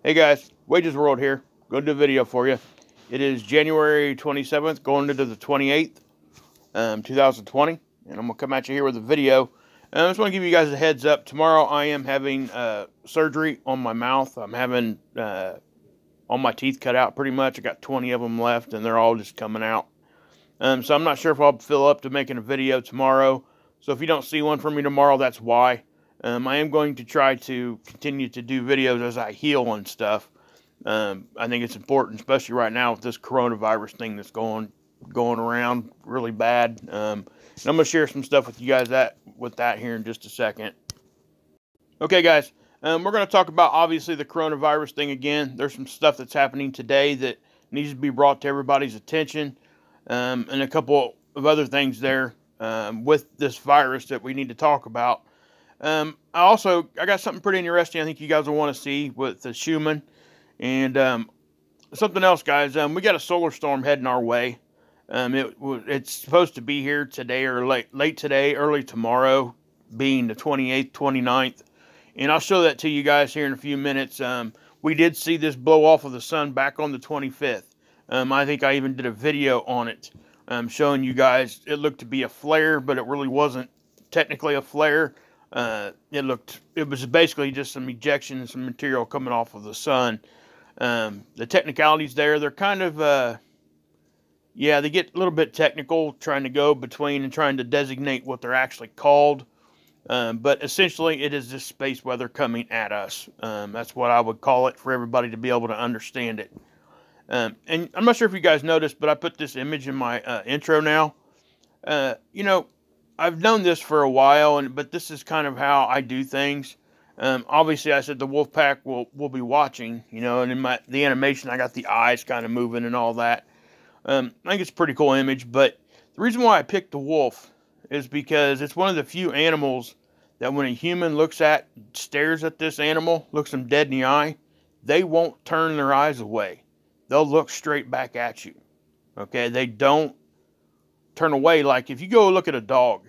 Hey guys, Wages World here. Going to do a video for you. It is January 27th, going into the 28th, 2020, and I'm going to come at you here with a video. I just want to give you guys a heads up. Tomorrow I am having surgery on my mouth. I'm having all my teeth cut out pretty much. I got 20 of them left, and they're all just coming out. So I'm not sure if I'll fill up to making a video tomorrow. So if you don't see one from me tomorrow, that's why. I am going to try to continue to do videos as I heal and stuff. I think it's important, especially right now with this coronavirus thing that's going around really bad. And I'm going to share some stuff with you guys with that here in just a second. Okay, guys, we're going to talk about, obviously, the coronavirus thing again. There's some stuff that's happening today that needs to be brought to everybody's attention, and a couple of other things there with this virus that we need to talk about. I got something pretty interesting I think you guys will want to see with the Schumann. And something else, guys, we got a solar storm heading our way. It's supposed to be here today or late today, early tomorrow, being the 28th, 29th. And I'll show that to you guys here in a few minutes. We did see this blow off of the sun back on the 25th. I think I even did a video on it showing you guys it looked to be a flare, but it really wasn't technically a flare. It was basically just some ejection and some material coming off of the sun. The technicalities there, they're kind of, they get a little bit technical trying to go between and trying to designate what they're actually called. But essentially it is just space weather coming at us. That's what I would call it for everybody to be able to understand it. And I'm not sure if you guys noticed, but I put this image in my intro now. I've known this for a while, but this is kind of how I do things. Obviously, I said the wolf pack will be watching, and in the animation, I got the eyes kind of moving and all that. I think it's a pretty cool image, but the reason why I picked the wolf is because it's one of the few animals that when a human stares at this animal, looks them dead in the eye, they won't turn their eyes away. They'll look straight back at you. Okay, they don't turn away. Like if you go look at a dog,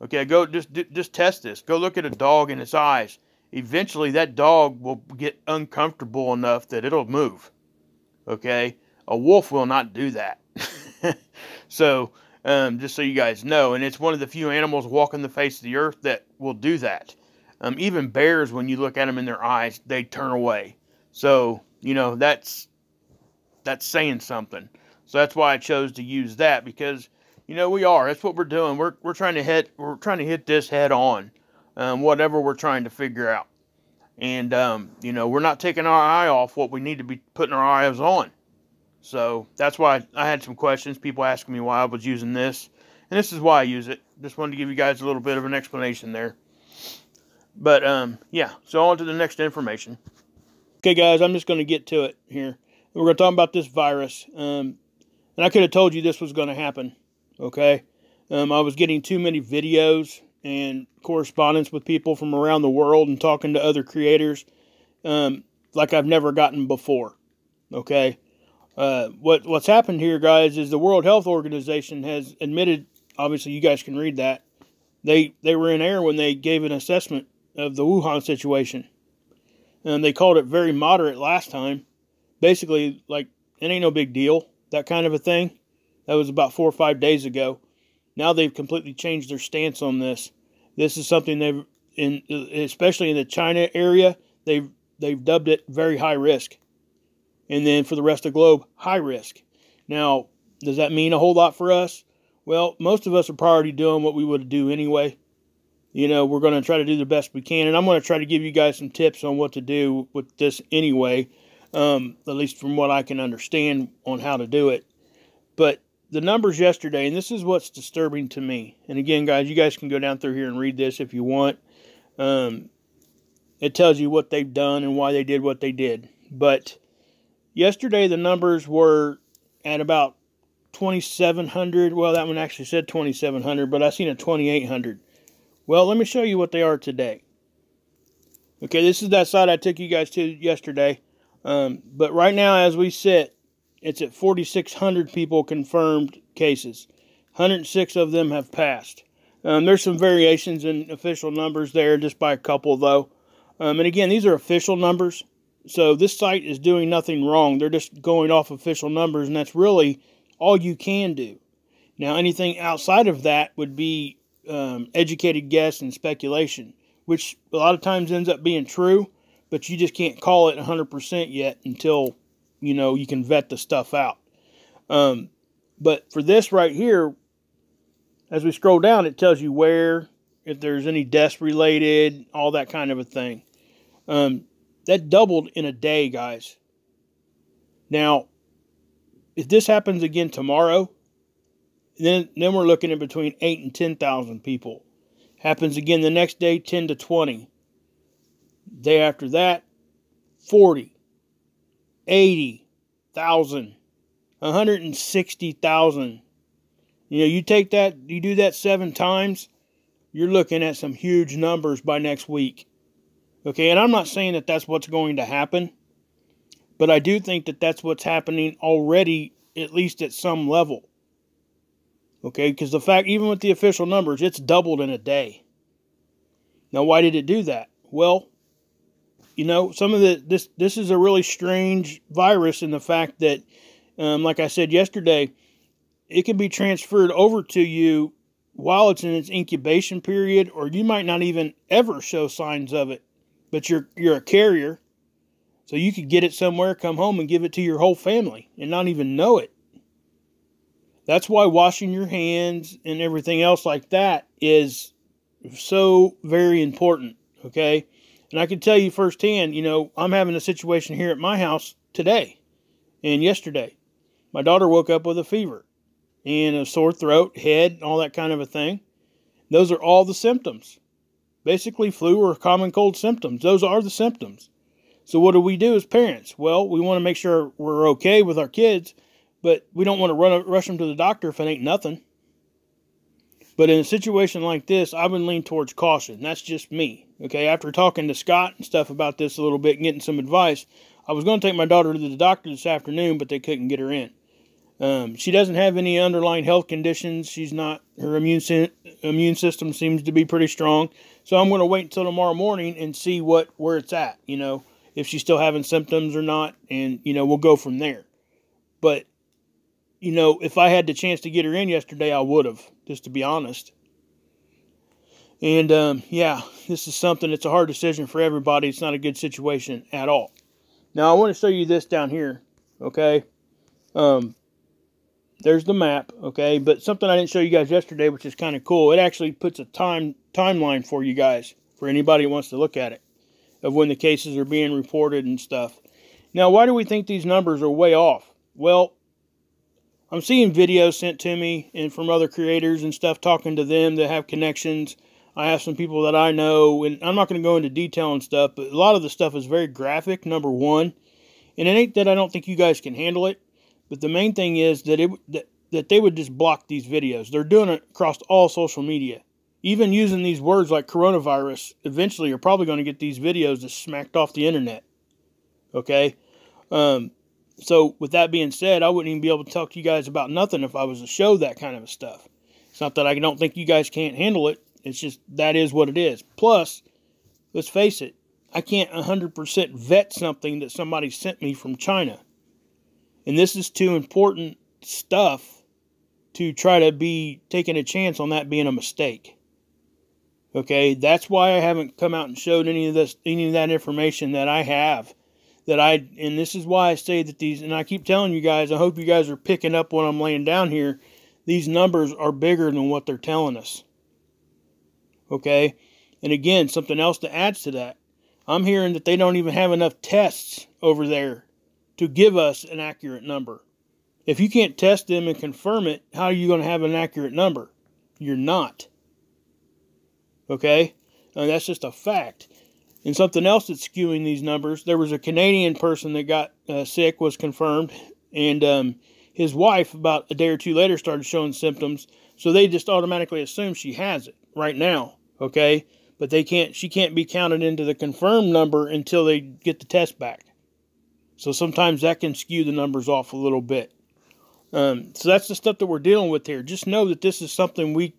okay, just test this. Go look at a dog in its eyes. Eventually that dog will get uncomfortable enough that it'll move. Okay, a wolf will not do that. So just so you guys know, and it's one of the few animals walking the face of the earth that will do that. Even bears, when you look at them in their eyes, they turn away. So that's saying something. So that's why I chose to use that, because that's what we're doing. We're trying to hit this head on, whatever we're trying to figure out. And we're not taking our eye off what we need to be putting our eyes on. So that's why I had some questions, people asking me why I was using this, and this is why I use it. Just wanted to give you guys a little bit of an explanation there. But so on to the next information. Okay, guys, I'm just going to get to it here. We're going to talk about this virus, and I could have told you this was going to happen. Okay, I was getting too many videos and correspondence with people from around the world and talking to other creators like I've never gotten before. Okay, what's happened here, guys, is the World Health Organization has admitted, obviously you guys can read that, they were in error when they gave an assessment of the Wuhan situation. They called it very moderate last time. Basically, like, it ain't no big deal, that kind of a thing. That was about 4 or 5 days ago. Now they've completely changed their stance on this. This is something especially in the China area, they've dubbed it very high risk. And then for the rest of the globe, high risk. Now, does that mean a whole lot for us? Well, most of us are probably doing what we would do anyway. We're going to try to do the best we can. And I'm going to try to give you guys some tips on what to do with this anyway. At least from what I can understand on how to do it. But the numbers yesterday, and this is what's disturbing to me. And again, guys, you guys can go down through here and read this if you want. It tells you what they've done and why they did what they did. But yesterday, the numbers were at about 2,700. Well, that one actually said 2,700, but I seen a 2,800. Well, let me show you what they are today. Okay, this is that site I took you guys to yesterday. But right now, as we sit, it's at 4,600 people confirmed cases. 106 of them have passed. There's some variations in official numbers there, just by a couple, though. And again, these are official numbers. So this site is doing nothing wrong. They're just going off official numbers, and that's really all you can do. Now, anything outside of that would be educated guess and speculation, which a lot of times ends up being true, but you just can't call it 100% yet until, you can vet the stuff out. But for this right here, as we scroll down, it tells you where, if there's any deaths related, all that kind of a thing. That doubled in a day, guys. Now, if this happens again tomorrow, then we're looking at between 8 and 10,000 people. Happens again the next day, 10 to 20. Day after that, 40, 80,000, 160,000. You take that, you do that 7 times, you're looking at some huge numbers by next week. Okay, and I'm not saying that that's what's going to happen, but I do think that that's what's happening already, at least at some level. Okay, because the fact, even with the official numbers, it's doubled in a day. Now, why did it do that? Well, some of this is a really strange virus in the fact that, like I said yesterday, it can be transferred over to you while it's in its incubation period, or you might not even ever show signs of it, but you're a carrier, so you could get it somewhere, come home, and give it to your whole family and not even know it. That's why washing your hands and everything else like that is so very important, okay? And I can tell you firsthand, I'm having a situation here at my house today and yesterday. My daughter woke up with a fever and a sore throat, head, all that kind of a thing. Those are all the symptoms. Basically, flu or common cold symptoms. Those are the symptoms. So what do we do as parents? Well, we want to make sure we're okay with our kids, but we don't want to rush them to the doctor if it ain't nothing. But in a situation like this, I would lean towards caution. That's just me. Okay, after talking to Scott and stuff about this a little bit and getting some advice, I was going to take my daughter to the doctor this afternoon, but they couldn't get her in. She doesn't have any underlying health conditions. Her immune system seems to be pretty strong. So I'm going to wait until tomorrow morning and see where it's at, if she's still having symptoms or not, and, we'll go from there. But, if I had the chance to get her in yesterday, I would have, just to be honest. And, this is something, it's a hard decision for everybody. It's not a good situation at all. Now, I want to show you this down here, okay? There's the map, okay? But something I didn't show you guys yesterday, which is kind of cool. It actually puts a timeline for you guys, for anybody who wants to look at it, of when the cases are being reported and stuff. Now, why do we think these numbers are way off? Well, I'm seeing videos sent to me and from other creators and stuff, talking to them that have connections. I have some people that I know, and I'm not going to go into detail and stuff, but a lot of the stuff is very graphic, number one. And it ain't that I don't think you guys can handle it, but the main thing is that that they would just block these videos. They're doing it across all social media. Even using these words like coronavirus, eventually you're probably going to get these videos just smacked off the internet. Okay? So with that being said, I wouldn't even be able to talk to you guys about nothing if I was to show that kind of stuff. It's not that I don't think you guys can't handle it. It's just that is what it is. Plus, let's face it, I can't 100% vet something that somebody sent me from China. And this is too important stuff to try to be taking a chance on that being a mistake. Okay, that's why I haven't come out and showed any of that information that I have. And this is why I say that these, and I keep telling you guys, I hope you guys are picking up what I'm laying down here. These numbers are bigger than what they're telling us. Okay, and again, something else to add to that. I'm hearing that they don't even have enough tests over there to give us an accurate number. If you can't test them and confirm it, how are you going to have an accurate number? You're not. Okay? And that's just a fact. And something else that's skewing these numbers, there was a Canadian person that got sick, was confirmed, and his wife, about a day or two later, started showing symptoms, so they just automatically assume she has it right now, okay? But she can't be counted into the confirmed number until they get the test back. So sometimes that can skew the numbers off a little bit. So that's the stuff that we're dealing with here. Just know that this is something we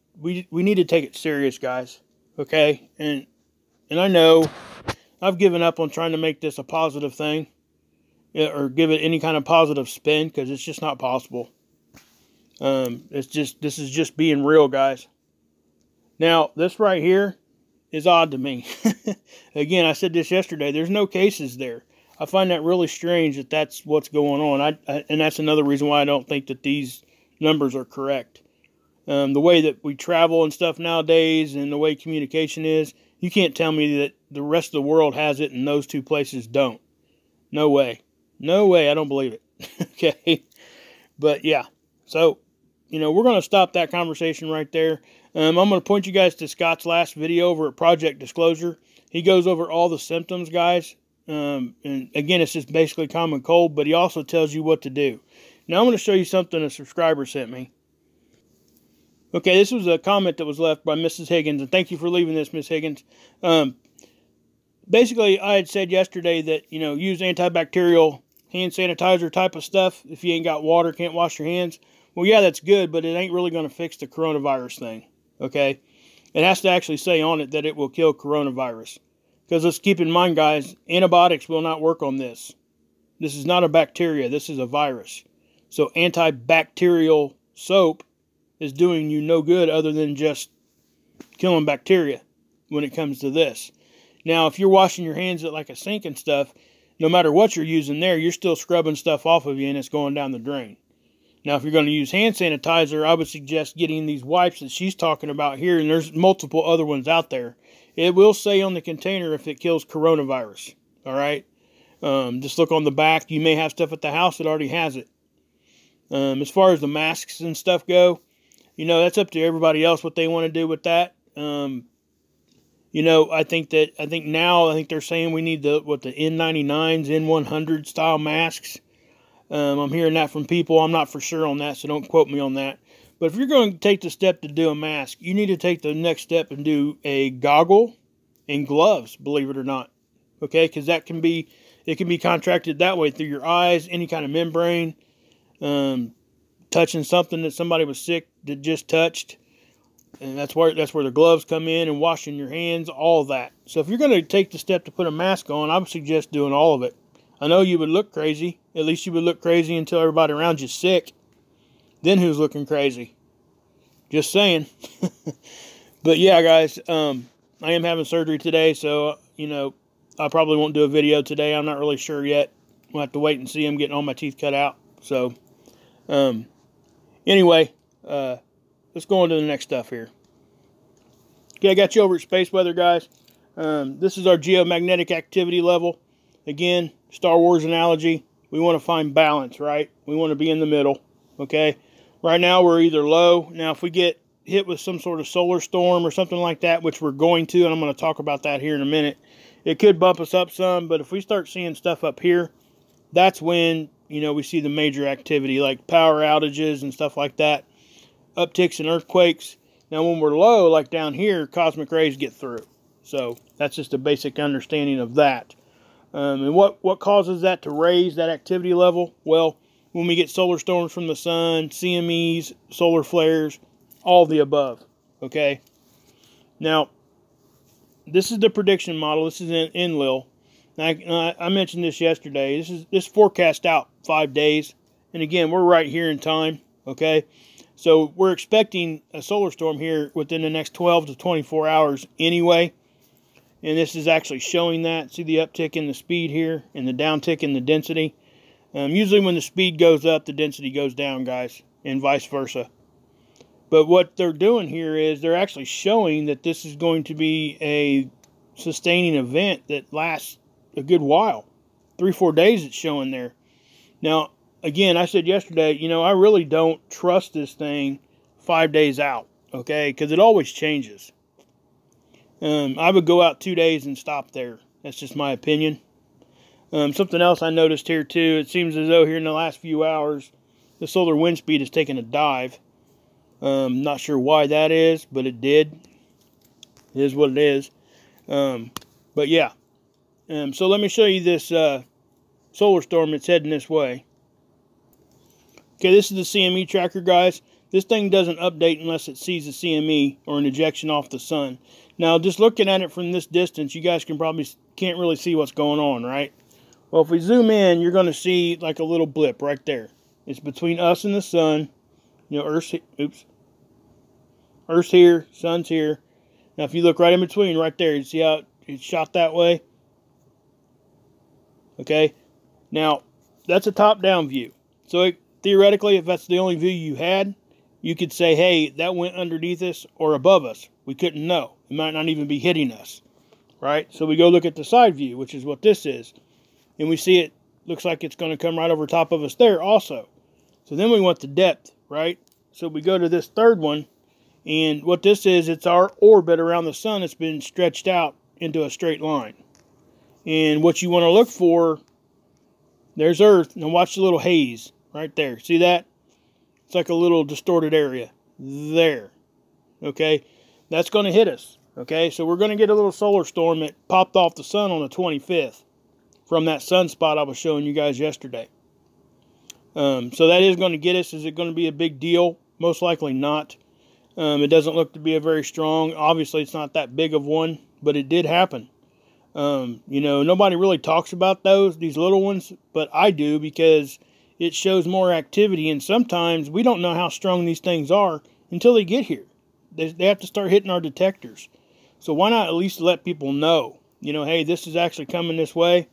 need to take it serious, guys. Okay? And I know I've given up on trying to make this a positive thing, or give it any kind of positive spin, because it's just not possible. This is just being real, guys. Now, this right here is odd to me. Again, I said this yesterday. There's no cases there. I find that really strange that that's what's going on. And that's another reason why I don't think that these numbers are correct. The way that we travel and stuff nowadays, and the way communication is, you can't tell me that the rest of the world has it and those two places don't. No way. No way. I don't believe it. Okay. But yeah. So, we're going to stop that conversation right there. I'm going to point you guys to Scott's last video over at Project Disclosure. He goes over all the symptoms, guys. And again, it's just basically common cold, but he also tells you what to do. Now, I'm going to show you something a subscriber sent me. Okay, this was a comment that was left by Mrs. Higgins, and thank you for leaving this, Miss Higgins. Basically, I had said yesterday that, use antibacterial hand sanitizer type of stuff. If you ain't got water, can't wash your hands. Well, yeah, that's good, but it ain't really going to fix the coronavirus thing, okay? It has to actually say on it that it will kill coronavirus. Because let's keep in mind, guys, antibiotics will not work on this. This is not a bacteria. This is a virus. So antibacterial soap is doing you no good other than just killing bacteria when it comes to this. Now, if you're washing your hands at like a sink and stuff, no matter what you're using there, you're still scrubbing stuff off of you and it's going down the drain. Now, if you're going to use hand sanitizer, I would suggest getting these wipes that she's talking about here, and there's multiple other ones out there. It will say on the container if it kills coronavirus, all right? Just look on the back. You may have stuff at the house that already has it. As far as the masks and stuff go, that's up to everybody else what they want to do with that. I think they're saying we need the N99s, N100 style masks. I'm hearing that from people. I'm not for sure on that, so don't quote me on that. But if you're going to take the step to do a mask, you need to take the next step and do a goggle and gloves, believe it or not. Okay, because it can be contracted that way through your eyes, any kind of membrane, touching something that somebody was sick that just touched. And that's where the gloves come in, and washing your hands, all of that. So if you're going to take the step to put a mask on, I would suggest doing all of it. I know you would look crazy. At least you would look crazy until everybody around you's sick. Then who's looking crazy? Just saying. But yeah, guys, I am having surgery today, so, I probably won't do a video today. I'm not really sure yet. We'll have to wait and see. I'm getting all my teeth cut out. So, anyway, let's go on to the next stuff here. Okay, I got you over at Space Weather, guys. This is our geomagnetic activity level. Again, Star Wars analogy. We want to find balance, right? We want to be in the middle, okay? Right now, we're either low. Now, if we get hit with some sort of solar storm or something like that, which we're going to, and I'm going to talk about that here in a minute, it could bump us up some. But if we start seeing stuff up here, that's when, we see the major activity, like power outages and stuff like that, upticks and earthquakes. Now, when we're low, like down here, cosmic rays get through. So that's just a basic understanding of that. And what causes that to raise that activity level? Well, when we get solar storms from the sun, CMEs, solar flares, all the above. Okay. Now, this is the prediction model. This is in Enlil. I mentioned this yesterday. This forecast out 5 days, and again, we're right here in time. Okay. So we're expecting a solar storm here within the next 12 to 24 hours anyway. And this is actually showing that. See the uptick in the speed here and the downtick in the density. Usually when the speed goes up, the density goes down, guys, and vice versa. But what they're doing here is they're actually showing that this is going to be a sustaining event that lasts a good while. 3-4 days it's showing there. Now, again, I said yesterday, I really don't trust this thing 5 days out, okay? Because it always changes. I would go out 2 days and stop there. That's just my opinion. Something else I noticed here too, it seems as though here in the last few hours, the solar wind speed has taken a dive. Not sure why that is, but it did. It is what it is. But yeah. So let me show you this solar storm that's heading this way. Okay, this is the CME tracker, guys. This thing doesn't update unless it sees a CME or an ejection off the sun. Now, just looking at it from this distance, you guys can't really see what's going on, right? Well, if we zoom in, you're going to see like a little blip right there. It's between us and the sun. You know, Earth's here, sun's here. Now, if you look right in between, right there, you see how it's shot that way? Okay. Now, that's a top-down view. So, theoretically, if that's the only view you had, you could say, hey, that went underneath us or above us. We couldn't know. It might not even be hitting us, right? So we go look at the side view, which is what this is. And we see it looks like it's going to come right over top of us there also. So then we want the depth, right? So we go to this third one. And what this is, it's our orbit around the sun that's been stretched out into a straight line. And what you want to look for, there's Earth. Now watch the little haze right there. See that? It's like a little distorted area. There. Okay? That's going to hit us. Okay? So we're going to get a little solar storm that popped off the sun on the 25th from that sunspot I was showing you guys yesterday. So that is going to get us. Is it going to be a big deal? Most likely not. It doesn't look to be a very strong. Obviously, it's not that big of one, but it did happen. You know, nobody really talks about these little ones, but I do because it shows more activity, and sometimes we don't know how strong these things are until they get here. They have to start hitting our detectors. So why not at least let people know, you know, hey, this is actually coming this way.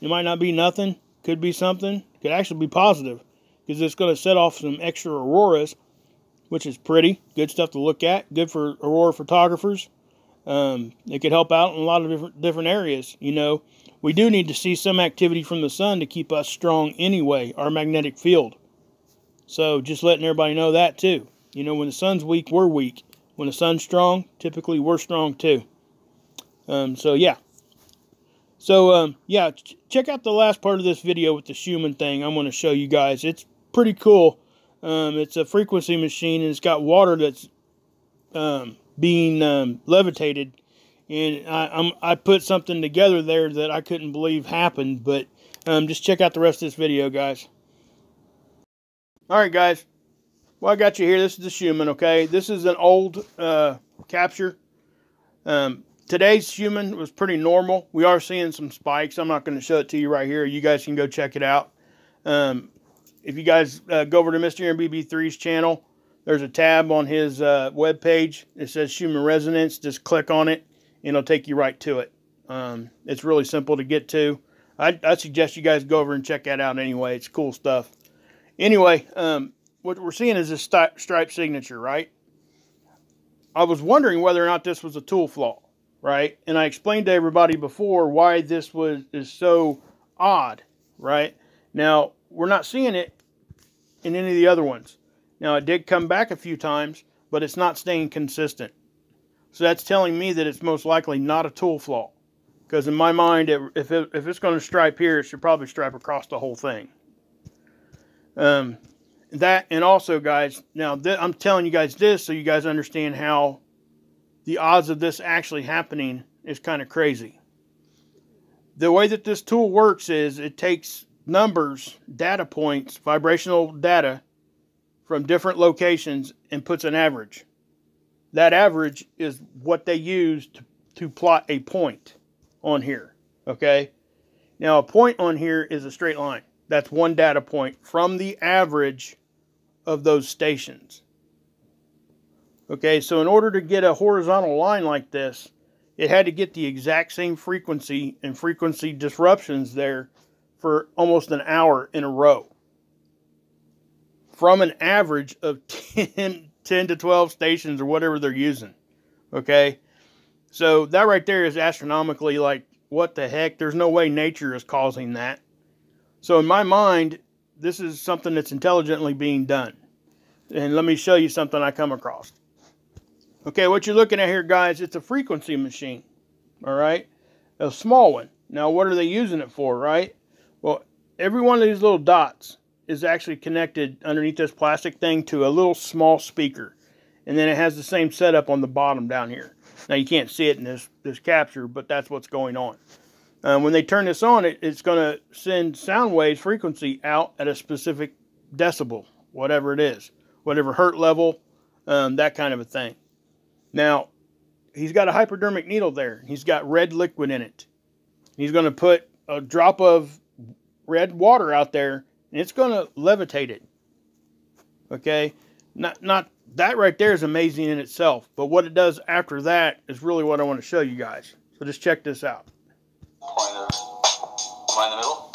It might not be nothing, could be something, could actually be positive, because it's going to set off some extra auroras, which is pretty, good stuff to look at, good for aurora photographers. It could help out in a lot of different areas. You know, we do need to see some activity from the sun to keep us strong anyway, our magnetic field. So just letting everybody know that too. You know, when the sun's weak, we're weak. When the sun's strong, typically we're strong too. So yeah. So yeah, check out the last part of this video with the Schumann thing. I'm going to show you guys. It's pretty cool. It's a frequency machine, and it's got water that's being levitated. And I put something together there that I couldn't believe happened. But just check out the rest of this video, guys. Alright, guys. Well, I got you here. This is the Schumann, okay? This is an old capture. Today's Schumann was pretty normal. We are seeing some spikes. I'm not going to show it to you right here. You guys can go check it out. If you guys go over to Mr. Aaron BB3's channel, there's a tab on his webpage. It says Schumann Resonance. Just click on it, and it'll take you right to it. It's really simple to get to. I suggest you guys go over and check that out anyway. It's cool stuff. Anyway, what we're seeing is this stripe signature, right? I was wondering whether or not this was a tool flaw, right? And I explained to everybody before why this is so odd, right? Now, we're not seeing it in any of the other ones. Now, it did come back a few times, but it's not staying consistent. So that's telling me that it's most likely not a tool flaw. Because in my mind, if it's going to stripe here, it should probably stripe across the whole thing. That, and also, guys, now I'm telling you guys this so you guys understand how the odds of this actually happening is kind of crazy. The way that this tool works is it takes numbers, data points, vibrational data from different locations and puts an average. That average is what they use to plot a point on here, okay? Now, a point on here is a straight line. That's one data point from the average of those stations. Okay, so in order to get a horizontal line like this, it had to get the exact same frequency and frequency disruptions there for almost an hour in a row. From an average of 10 to 12 stations or whatever they're using. Okay, so that right there is astronomically like, what the heck? There's no way nature is causing that. So in my mind, this is something that's intelligently being done. And let me show you something I come across. Okay, what you're looking at here, guys, it's a frequency machine. All right? A small one. Now, what are they using it for, right? Well, every one of these little dots is actually connected underneath this plastic thing to a little small speaker. And then it has the same setup on the bottom down here. Now, you can't see it in this capture, but that's what's going on. When they turn this on, it's going to send sound waves frequency out at a specific decibel, whatever it is, whatever hertz level, that kind of a thing. Now, he's got a hypodermic needle there. He's got red liquid in it. He's going to put a drop of red water out there, and it's going to levitate it. Okay? Not that right there is amazing in itself, but what it does after that is really what I want to show you guys. So just check this out. Pointer. Am I in the middle?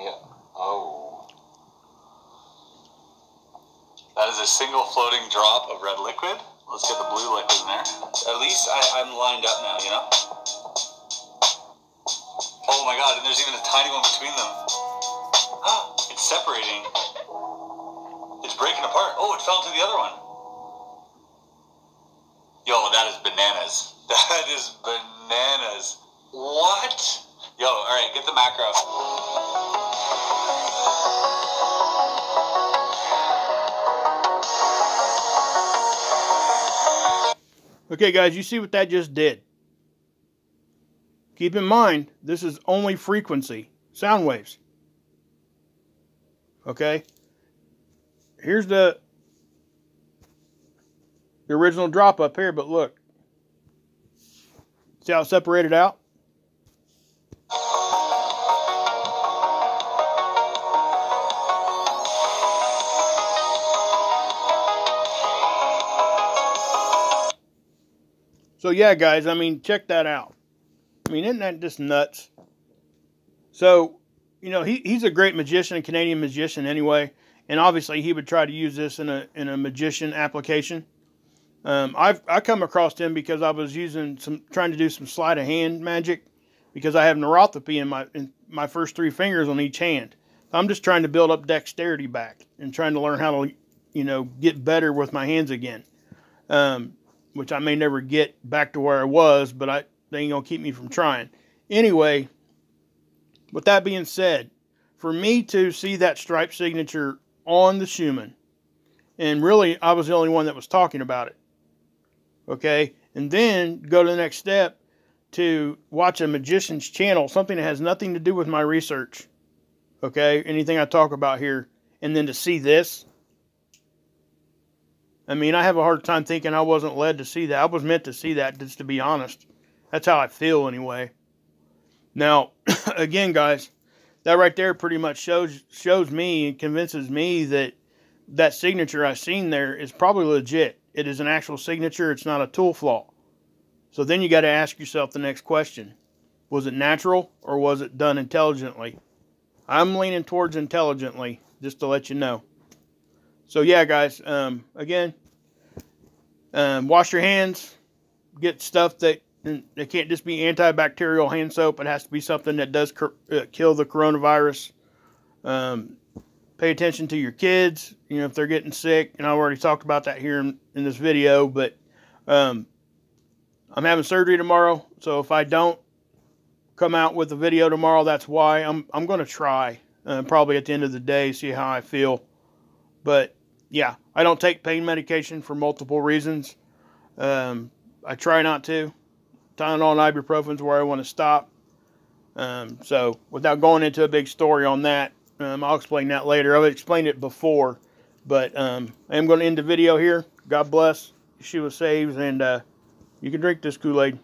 Yeah. Oh. That is a single floating drop of red liquid. Let's get the blue liquid in there. At least I'm lined up now, you know? Oh my god, and there's even a tiny one between them. It's separating. It's breaking apart. Oh, it fell into the other one. Yo, that is bananas. That is bananas. What? Yo, alright, get the macro. Okay, guys, you see what that just did? Keep in mind, this is only frequency, sound waves. Okay? Here's the original drop up here, but look. See how it's separated out? So yeah, guys, I mean, check that out. I mean, isn't that just nuts? So, you know, he's a great magician, a Canadian magician anyway, and obviously he would try to use this in a magician application. I come across him because I was trying to do some sleight of hand magic because I have neuropathy in my first 3 fingers on each hand. I'm just trying to build up dexterity back and trying to learn how to, you know, get better with my hands again. Which I may never get back to where I was, but they ain't gonna keep me from trying. Anyway, with that being said, for me to see that stripe signature on the Schumann, and really I was the only one that was talking about it. Okay, and then go to the next step to watch a magician's channel, something that has nothing to do with my research. Okay, anything I talk about here, and then to see this. I mean, I have a hard time thinking I wasn't led to see that. I was meant to see that, just to be honest. That's how I feel anyway. Now, again, guys, that right there pretty much shows me and convinces me that that signature I've seen there is probably legit. It is an actual signature. It's not a tool flaw. So then you got to ask yourself the next question. Was it natural or was it done intelligently? I'm leaning towards intelligently, just to let you know. So yeah, guys, again, wash your hands. Get stuff that it can't just be antibacterial hand soap. It has to be something that does kill the coronavirus. Pay attention to your kids, you know, if they're getting sick. And I already talked about that here in this video. But I'm having surgery tomorrow. So if I don't come out with a video tomorrow, that's why. I'm going to try probably at the end of the day, see how I feel. But yeah, I don't take pain medication for multiple reasons. I try not to. Tylenol and ibuprofen is where I want to stop. So without going into a big story on that, I'll explain that later. I've explained it before, but I am going to end the video here. God bless. Yeshua saves, and you can drink this Kool-Aid.